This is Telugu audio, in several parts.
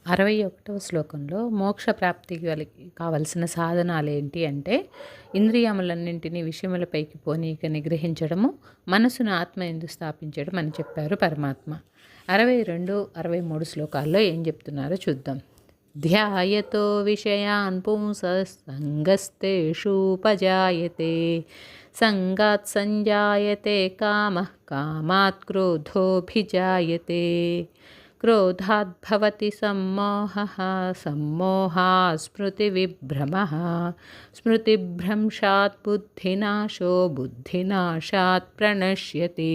61వ శ్లోకంలో మోక్ష ప్రాప్తికి కావలసిన సాధనాలు ఏంటి అంటే ఇంద్రియములన్నింటినీ విషయములపైకి పోనీక నిగ్రహించడము, మనసును ఆత్మ ఎందు స్థాపించడం అని చెప్పారు పరమాత్మ. 62, 63 శ్లోకాల్లో ఏం చెప్తున్నారో చూద్దాం. ధ్యాయతో విషయాన్ పుంసస్సంగస్తేషూపజాయతే సంగాత్ సంజాయతే కామః కామాత్ క్రోధోభిజాయతే క్రోధాద్భవతి సమ్మోహః సమ్మోహాత్ స్మృతివిభ్రమః స్మృతిభ్రంశాత్ బుద్ధినాశో బుద్ధినాశాత్ ప్రణశ్యతి.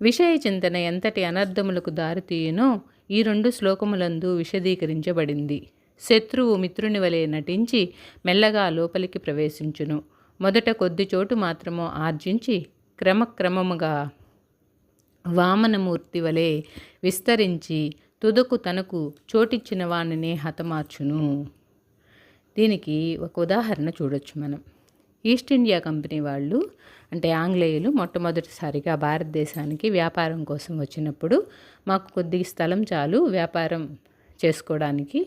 విషయ చింతన ఎంతటి అనర్థములకు దారితీయునో ఈ 2 శ్లోకములందు విశదీకరించబడింది. శత్రువు మిత్రుని వలె నటించి మెల్లగా లోపలికి ప్రవేశించును. మొదట కొద్ది చోటు మాత్రము ఆర్జించి క్రమక్రమముగా వామనమూర్తి వలె విస్తరించి తుదకు తనకు చోటిచ్చిన వానినే హతమార్చును. దీనికి ఒక ఉదాహరణ చూడొచ్చు మనం. ఈస్ట్ ఇండియా కంపెనీ వాళ్ళు అంటే ఆంగ్లేయులు మొట్టమొదటిసారిగా భారతదేశానికి వ్యాపారం కోసం వచ్చినప్పుడు మాకు కొద్ది స్థలం చాలు వ్యాపారం చేసుకోవడానికి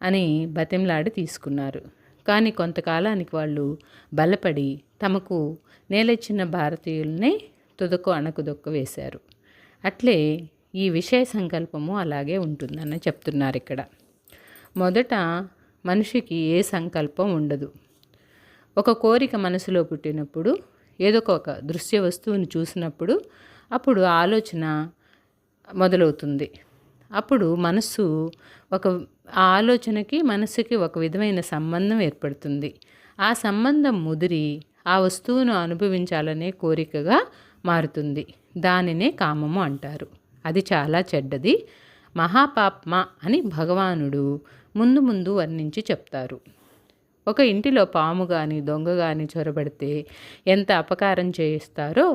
అని బతిమలాడి తీసుకున్నారు. కానీ కొంతకాలానికి వాళ్ళు బలపడి తమకు నేలెచ్చిన భారతీయులనే తుదకు అణకుదొక్క వేశారు. అట్లే ఈ విషయ సంకల్పము అలాగే ఉంటుందని చెప్తున్నారు ఇక్కడ. మొదట మనిషికి ఏ సంకల్పం ఉండదు. ఒక కోరిక మనసులో పుట్టినప్పుడు ఏదో ఒక దృశ్య వస్తువుని చూసినప్పుడు అప్పుడు ఆలోచన మొదలవుతుంది. అప్పుడు మనస్సు ఆ ఆలోచనకి మనస్సుకి ఒక విధమైన సంబంధం ఏర్పడుతుంది. ఆ సంబంధం ముదిరి ఆ వస్తువును అనుభవించాలనే కోరికగా మారుతుంది. దానినే కామము అంటారు. అది చాలా చెడ్డది, మహాపాప్మ అని భగవానుడు ముందు ముందు వర్ణించి చెప్తారు. ఒక ఇంటిలో పాము కానీ దొంగ కానీ చొరబడితే ఎంత అపకారం చేయిస్తారో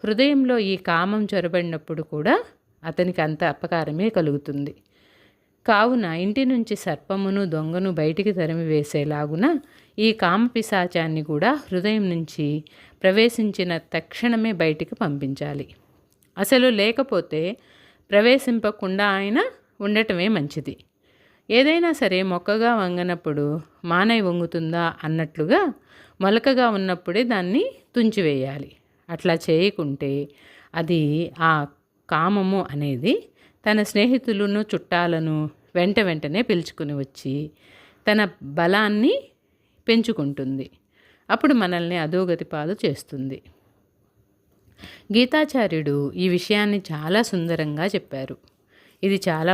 హృదయంలో ఈ కామం చొరబడినప్పుడు కూడా అతనికి అంత అపకారమే కలుగుతుంది. కావున ఇంటి నుంచి సర్పమును దొంగను బయటికి తరిమి వేసేలాగున ఈ కామపిశాచాన్ని కూడా హృదయం నుంచి ప్రవేశించిన తక్షణమే బయటికి పంపించాలి. అసలు లేకపోతే ప్రవేశింపకుండా ఆయన ఉండటమే మంచిది. ఏదైనా సరే మొక్కగా వంగనప్పుడు మానై వంగుతుందా అన్నట్లుగా మొలకగా ఉన్నప్పుడే దాన్ని తుంచివేయాలి. అట్లా చేయకుంటే అది ఆ కామము అనేది తన స్నేహితులను చుట్టాలను వెంటనే పిలుచుకుని వచ్చి తన బలాన్ని పెంచుకుంటుంది. అప్పుడు మనల్ని అధోగతి పాలు చేస్తుంది. గీతాచార్యుడు ఈ విషయాన్ని చాలా సుందరంగా చెప్పారు. ఇది చాలా